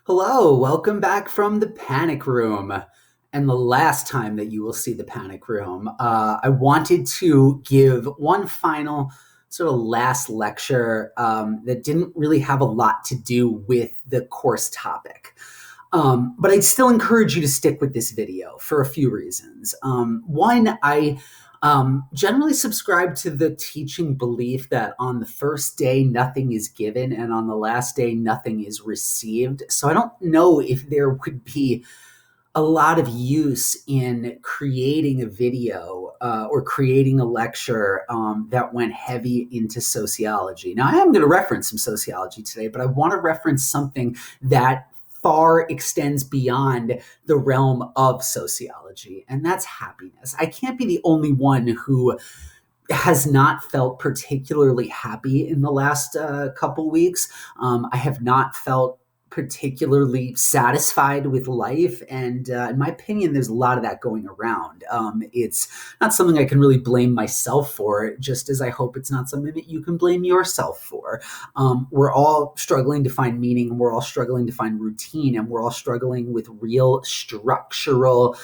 Hello, welcome back from the panic room. And the last time that you will see the panic room, I wanted to give one final sort of last lecture that didn't really have a lot to do with the course topic. But I'd still encourage you to stick with this video for a few reasons. One, I generally subscribe to the teaching belief that on the first day, nothing is given, and on the last day, nothing is received. So I don't know if there would be a lot of use in creating a video or creating a lecture that went heavy into sociology. Now, I am going to reference some sociology today, but I want to reference something that far extends beyond the realm of sociology, and that's happiness. I can't be the only one who has not felt particularly happy in the last couple weeks. I have not felt particularly satisfied with life. And in my opinion, there's a lot of that going around. It's not something I can really blame myself for, just as I hope it's not something that you can blame yourself for. We're all struggling to find meaning, and we're all struggling to find routine, and we're all struggling with real structural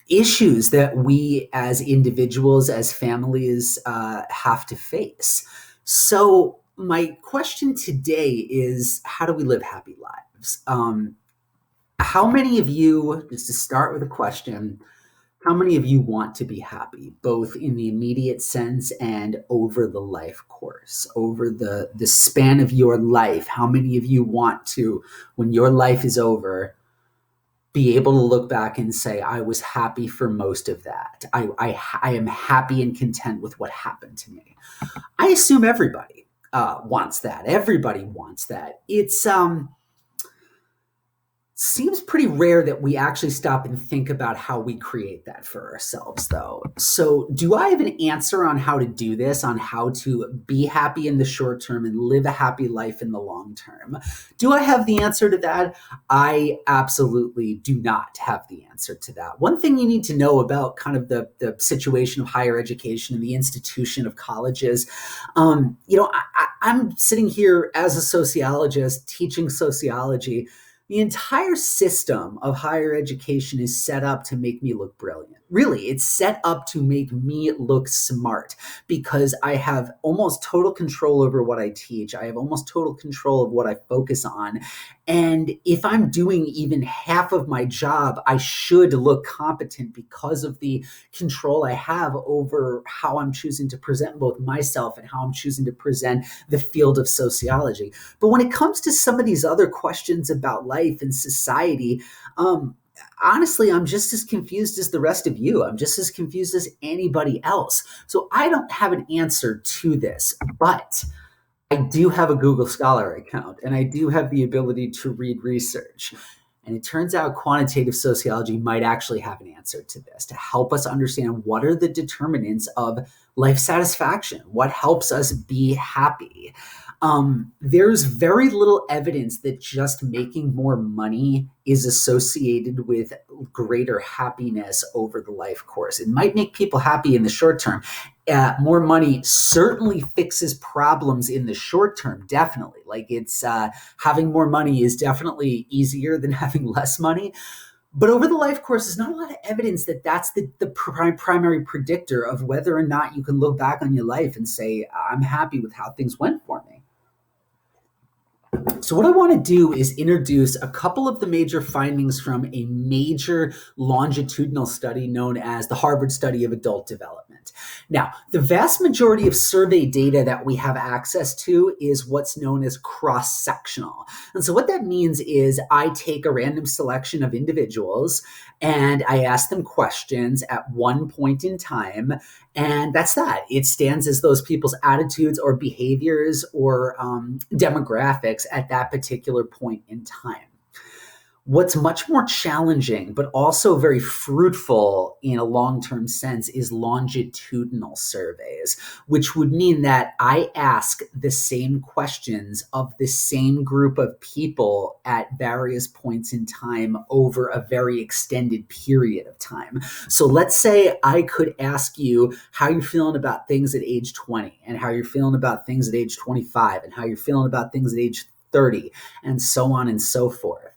issues that we as individuals, as families, have to face. So my question today is, how do we live happy lives? How many of you, just to start with a question, how many of you want to be happy, both in the immediate sense and over the life course, over the span of your life? How many of you want to, when your life is over, be able to look back and say, I was happy for most of that. I am happy and content with what happened to me. I assume everybody wants that. Everybody wants that. It's seems pretty rare that we actually stop and think about how we create that for ourselves, though. So do I have an answer on how to do this, on how to be happy in the short term and live a happy life in the long term? Do I have the answer to that? I absolutely do not have the answer to that. One thing you need to know about kind of the situation of higher education and the institution of colleges, I'm sitting here as a sociologist teaching sociology. The entire system of higher education is set up to make me look brilliant. Really, it's set up to make me look smart because I have almost total control over what I teach. I have almost total control of what I focus on. And if I'm doing even half of my job, I should look competent because of the control I have over how I'm choosing to present both myself and how I'm choosing to present the field of sociology. But when it comes to some of these other questions about life and society, honestly, I'm just as confused as the rest of you. I'm just as confused as anybody else. So I don't have an answer to this, but I do have a Google Scholar account and I do have the ability to read research. And it turns out quantitative sociology might actually have an answer to this to help us understand what are the determinants of life satisfaction, what helps us be happy. There's very little evidence that just making more money is associated with greater happiness over the life course. It might make people happy in the short term. More money certainly fixes problems in the short term, definitely. Like it's having more money is definitely easier than having less money. But over the life course, there's not a lot of evidence that that's the primary predictor of whether or not you can look back on your life and say, I'm happy with how things went for me. So what I want to do is introduce a couple of the major findings from a major longitudinal study known as the Harvard Study of Adult Development. Now, the vast majority of survey data that we have access to is what's known as cross-sectional. And so what that means is I take a random selection of individuals and I ask them questions at one point in time. And that's that. It stands as those people's attitudes or behaviors or demographics at that particular point in time. What's much more challenging, but also very fruitful in a long-term sense, is longitudinal surveys, which would mean that I ask the same questions of the same group of people at various points in time over a very extended period of time. So let's say I could ask you how you're feeling about things at age 20 and how you're feeling about things at age 25 and how you're feeling about things at age 30, and so on and so forth.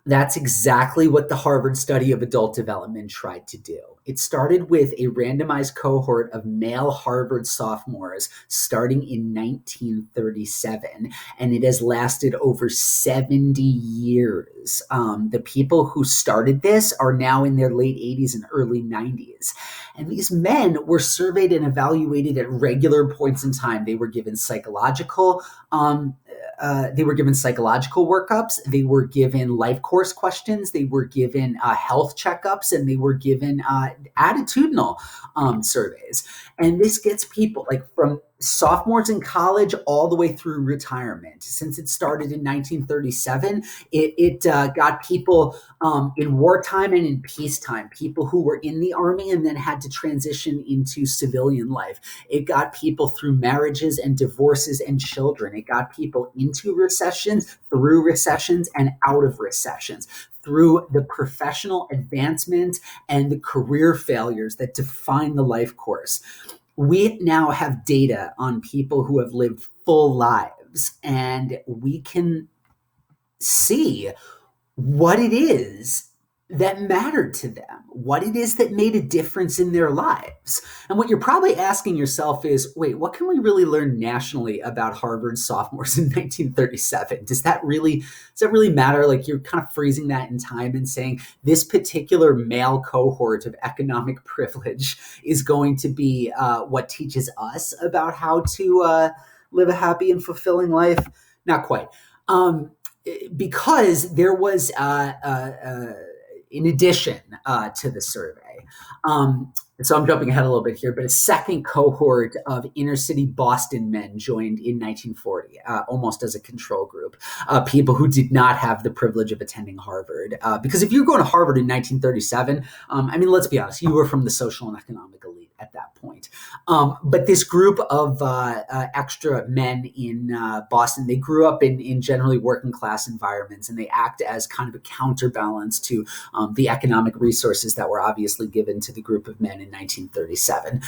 That's exactly what the Harvard study of adult development tried to do. It started with a randomized cohort of male Harvard sophomores starting in 1937, and it has lasted over 70 years. The people who started this are now in their late 80s and early 90s. And these men were surveyed and evaluated at regular points in time. They were given psychological workups. They were given life course questions. They were given health checkups, and they were given attitudinal surveys. And this gets people like from sophomores in college all the way through retirement. Since it started in 1937, it got people in wartime and in peacetime, people who were in the army and then had to transition into civilian life. It got people through marriages and divorces and children. It got people into recessions, through recessions, and out of recessions, through the professional advancement and the career failures that define the life course. We now have data on people who have lived full lives, and we can see what it is that mattered to them, what it is that made a difference in their lives. And what you're probably asking yourself is, wait, what can we really learn nationally about Harvard sophomores in 1937? Does that really matter? Like, you're kind of freezing that in time and saying this particular male cohort of economic privilege is going to be what teaches us about how to live a happy and fulfilling life? Not quite. Because there was, in addition to the survey, so I'm jumping ahead a little bit here, but a second cohort of inner city Boston men joined in 1940, almost as a control group, people who did not have the privilege of attending Harvard. Because if you're going to Harvard in 1937, let's be honest, you were from the social and economic elite at that point. But this group of extra men in Boston, they grew up in generally working class environments, and they act as kind of a counterbalance to the economic resources that were obviously given to the group of men in 1937.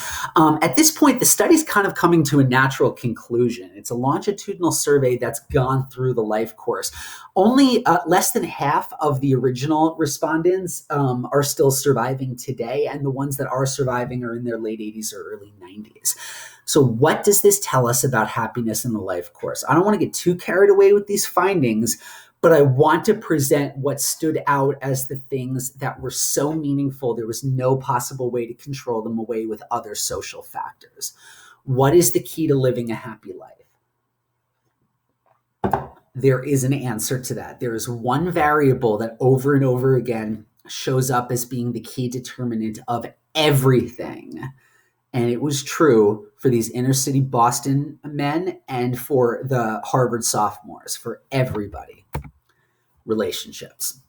At this point, the study's kind of coming to a natural conclusion. It's a longitudinal survey that's gone through the life course. Only less than half of the original respondents are still surviving today, and the ones that are surviving are in their late 80s or early 90s. So what does this tell us about happiness in the life course? I don't want to get too carried away with these findings, but I want to present what stood out as the things that were so meaningful, there was no possible way to control them away with other social factors. What is the key to living a happy life? There is an answer to that. There is one variable that over and over again shows up as being the key determinant of everything. And it was true for these inner city Boston men and for the Harvard sophomores, for everybody. Relationships.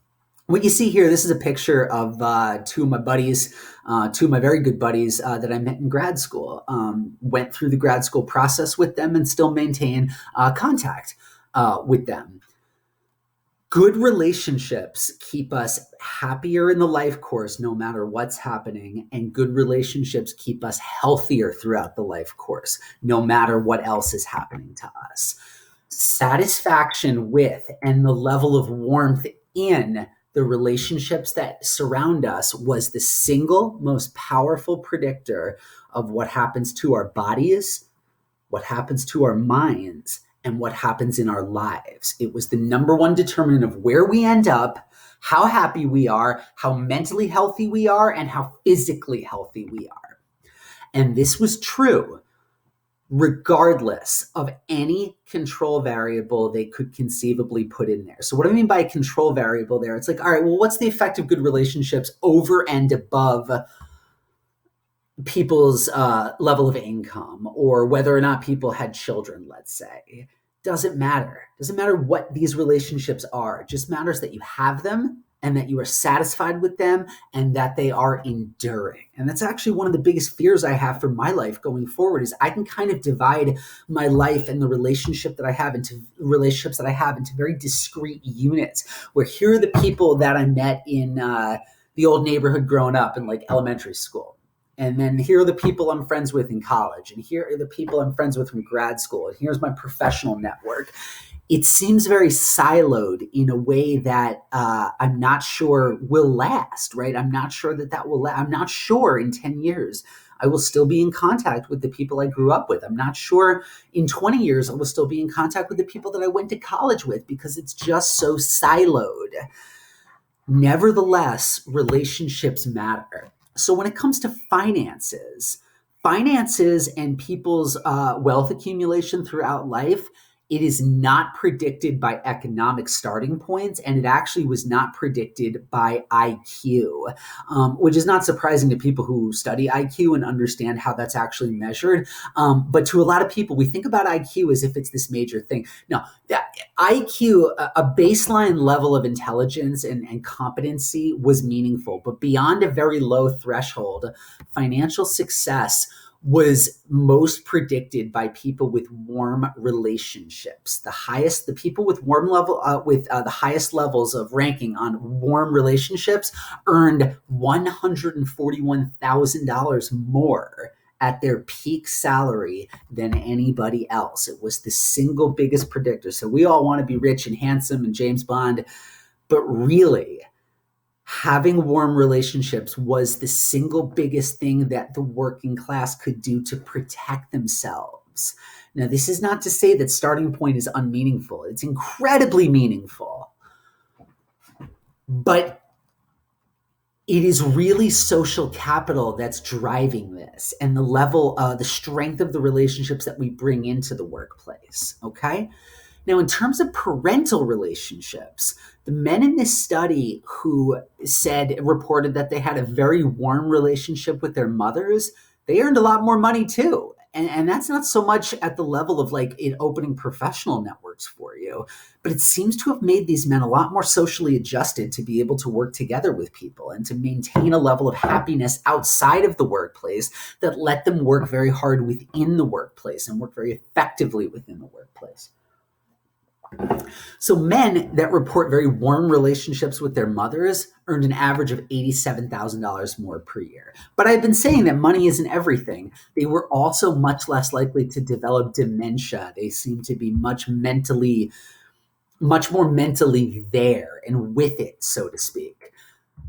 What you see here, this is a picture of two of my buddies, two of my very good buddies that I met in grad school. Went through the grad school process with them and still maintain contact with them. Good relationships keep us happier in the life course no matter what's happening, and good relationships keep us healthier throughout the life course no matter what else is happening to us. Satisfaction with and the level of warmth in the relationships that surround us was the single most powerful predictor of what happens to our bodies, what happens to our minds, and what happens in our lives. It was the number one determinant of where we end up, how happy we are, how mentally healthy we are, and how physically healthy we are. And this was true regardless of any control variable they could conceivably put in there. So what do I mean by a control variable there? It's like, all right, well, what's the effect of good relationships over and above people's level of income, or whether or not people had children, let's say? Doesn't matter. Doesn't matter what these relationships are. It just matters that you have them and that you are satisfied with them and that they are enduring. And that's actually one of the biggest fears I have for my life going forward, is I can kind of divide my life and the relationships that I have into very discrete units, where here are the people that I met in the old neighborhood growing up in like elementary school. And then here are the people I'm friends with in college. And here are the people I'm friends with from grad school. And here's my professional network. it seems very siloed in a way that I'm not sure will last, right? I'm not sure that will last. I'm not sure in 10 years I will still be in contact with the people I grew up with. I'm not sure in 20 years I will still be in contact with the people that I went to college with, because it's just so siloed. Nevertheless, relationships matter. So when it comes to finances and people's wealth accumulation throughout life, it is not predicted by economic starting points, and it actually was not predicted by IQ, which is not surprising to people who study IQ and understand how that's actually measured. But to a lot of people, we think about IQ as if it's this major thing. No, that IQ, a baseline level of intelligence and competency was meaningful, but beyond a very low threshold, financial success was most predicted by people with warm relationships. The people with the highest levels of ranking on warm relationships earned $141,000 more at their peak salary than anybody else. It was the single biggest predictor. So we all want to be rich and handsome and James Bond, but really, having warm relationships was the single biggest thing that the working class could do to protect themselves. Now, this is not to say that starting point is unmeaningful. It's incredibly meaningful. But it is really social capital that's driving this, and the strength of the relationships that we bring into the workplace. Okay. Now, in terms of parental relationships, the men in this study who reported that they had a very warm relationship with their mothers, they earned a lot more money too. And that's not so much at the level of like it opening professional networks for you, but it seems to have made these men a lot more socially adjusted to be able to work together with people and to maintain a level of happiness outside of the workplace that let them work very hard within the workplace and work very effectively within the workplace. So men that report very warm relationships with their mothers earned an average of $87,000 more per year. But I've been saying that money isn't everything. They were also much less likely to develop dementia. They seem to be much more mentally there and with it, so to speak.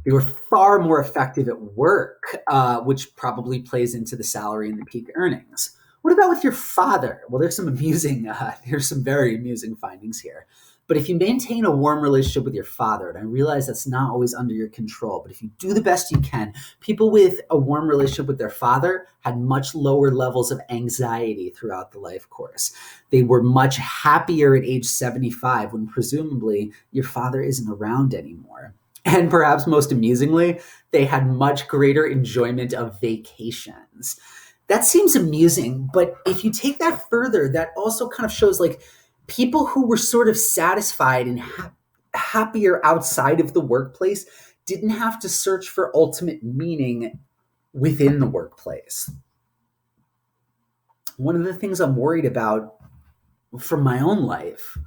They were far more effective at work, which probably plays into the salary and the peak earnings. What about with your father? Well, there's some very amusing findings here. But if you maintain a warm relationship with your father, and I realize that's not always under your control, but if you do the best you can, people with a warm relationship with their father had much lower levels of anxiety throughout the life course. They were much happier at age 75 when presumably your father isn't around anymore. And perhaps most amusingly, they had much greater enjoyment of vacations. That seems amusing, but if you take that further, that also kind of shows like people who were sort of satisfied and happier outside of the workplace didn't have to search for ultimate meaning within the workplace. One of the things I'm worried about from my own life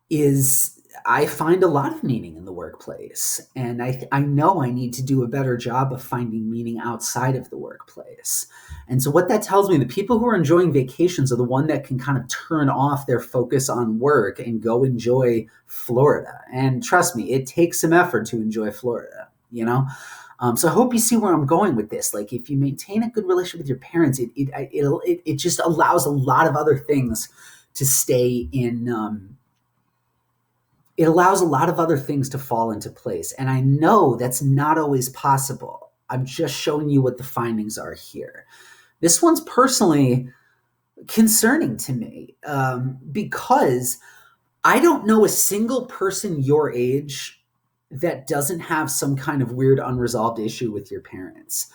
is I find a lot of meaning in the workplace, and I know I need to do a better job of finding meaning outside of the workplace. And so what that tells me, the people who are enjoying vacations are the one that can kind of turn off their focus on work and go enjoy Florida. And trust me, it takes some effort to enjoy Florida, you know? So I hope you see where I'm going with this. Like if you maintain a good relationship with your parents, it just allows a lot of other things to stay in, it allows a lot of other things to fall into place. And I know that's not always possible. I'm just showing you what the findings are here. This one's personally concerning to me because I don't know a single person your age that doesn't have some kind of weird unresolved issue with your parents.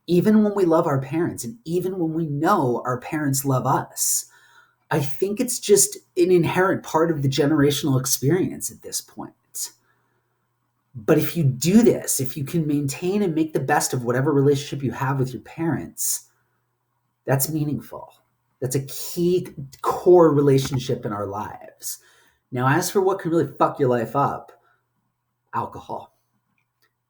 Even when we love our parents and even when we know our parents love us. I think it's just an inherent part of the generational experience at this point. But if you do this, if you can maintain and make the best of whatever relationship you have with your parents, that's meaningful. That's a key core relationship in our lives. Now, as for what can really fuck your life up, alcohol.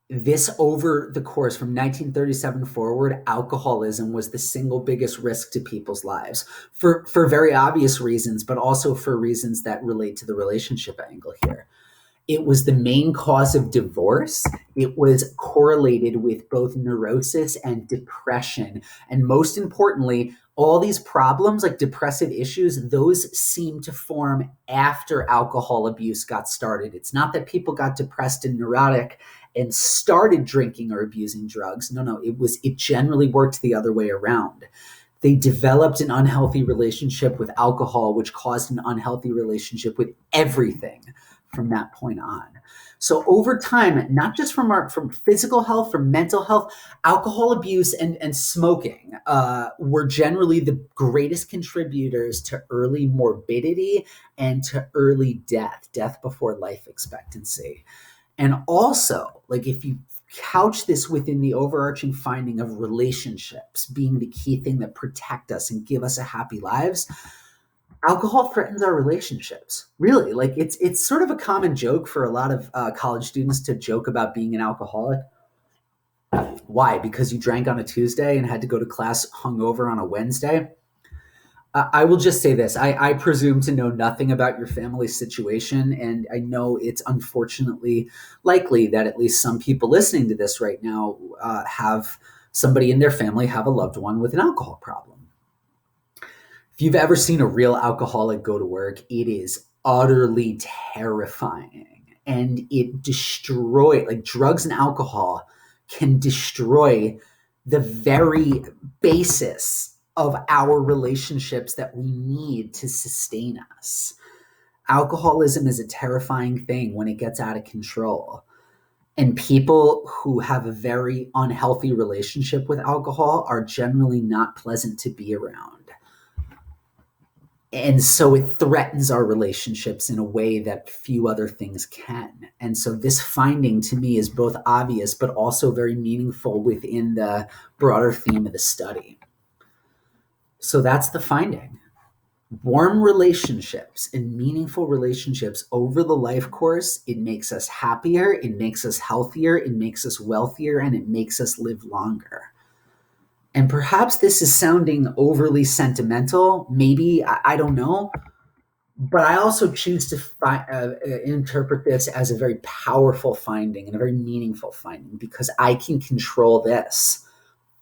This over the course from 1937 forward, alcoholism was the single biggest risk to people's lives for very obvious reasons, but also for reasons that relate to the relationship angle here. It was the main cause of divorce. It was correlated with both neurosis and depression. And most importantly, all these problems like depressive issues, those seem to form after alcohol abuse got started. It's not that people got depressed and neurotic and started drinking or abusing drugs. No, it generally worked the other way around. They developed an unhealthy relationship with alcohol, which caused an unhealthy relationship with everything from that point on. So over time, not just from physical health, from mental health, alcohol abuse and smoking were generally the greatest contributors to early morbidity and to early death before life expectancy. And also, like if you couch this within the overarching finding of relationships being the key thing that protect us and give us a happy lives, alcohol threatens our relationships. Really, like it's sort of a common joke for a lot of college students to joke about being an alcoholic. Why? Because you drank on a Tuesday and had to go to class hungover on a Wednesday. I will just say this. I presume to know nothing about your family situation, and I know it's unfortunately likely that at least some people listening to this right now have somebody in their family have a loved one with an alcohol problem. If you've ever seen a real alcoholic go to work, it is utterly terrifying. And it like drugs and alcohol can destroy the very basis of our relationships that we need to sustain us. Alcoholism is a terrifying thing when it gets out of control. And people who have a very unhealthy relationship with alcohol are generally not pleasant to be around. And so it threatens our relationships in a way that few other things can. And so this finding to me is both obvious, but also very meaningful within the broader theme of the study. So that's the finding. Warm relationships and meaningful relationships over the life course, it makes us happier, it makes us healthier, it makes us wealthier, and it makes us live longer. And perhaps this is sounding overly sentimental. Maybe, I don't know. But I also choose to interpret this as a very powerful finding and a very meaningful finding because I can control this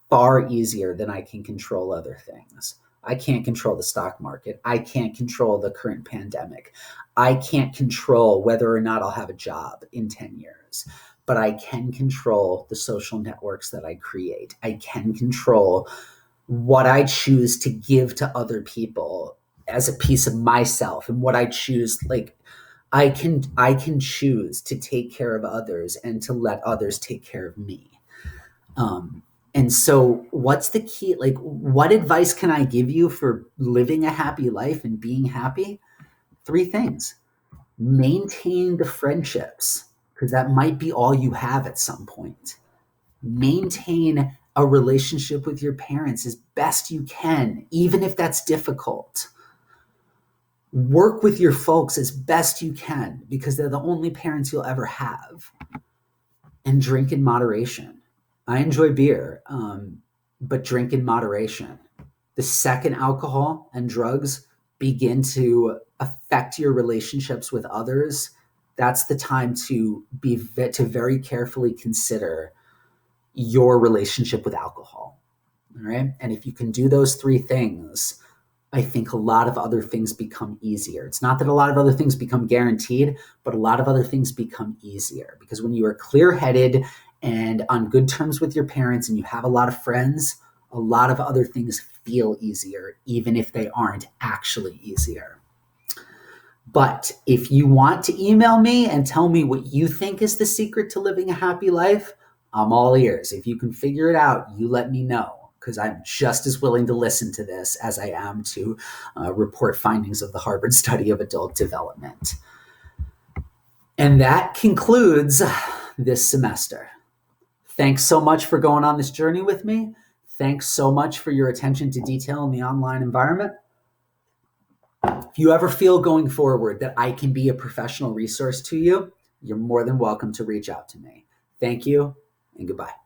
far easier than I can control other things. I can't control the stock market. I can't control the current pandemic. I can't control whether or not I'll have a job in 10 years. But I can control the social networks that I create. I can control what I choose to give to other people as a piece of myself and what I choose. Like I can choose to take care of others and to let others take care of me. And so what's the key? Like, what advice can I give you for living a happy life and being happy? 3 things. Maintain the friendships, because that might be all you have at some point. Maintain a relationship with your parents as best you can, even if that's difficult. Work with your folks as best you can, because they're the only parents you'll ever have. And drink in moderation. I enjoy beer, but drink in moderation. The second alcohol and drugs begin to affect your relationships with others, that's the time to very carefully consider your relationship with alcohol. All right. And if you can do those 3 things, I think a lot of other things become easier. It's not that a lot of other things become guaranteed, but a lot of other things become easier because when you are clear-headed and on good terms with your parents and you have a lot of friends, a lot of other things feel easier, even if they aren't actually easier. But if you want to email me and tell me what you think is the secret to living a happy life, I'm all ears. If you can figure it out, you let me know, because I'm just as willing to listen to this as I am to report findings of the Harvard study of adult development. And that concludes this semester. Thanks so much for going on this journey with me. Thanks so much for your attention to detail in the online environment. If you ever feel going forward that I can be a professional resource to you, you're more than welcome to reach out to me. Thank you and goodbye.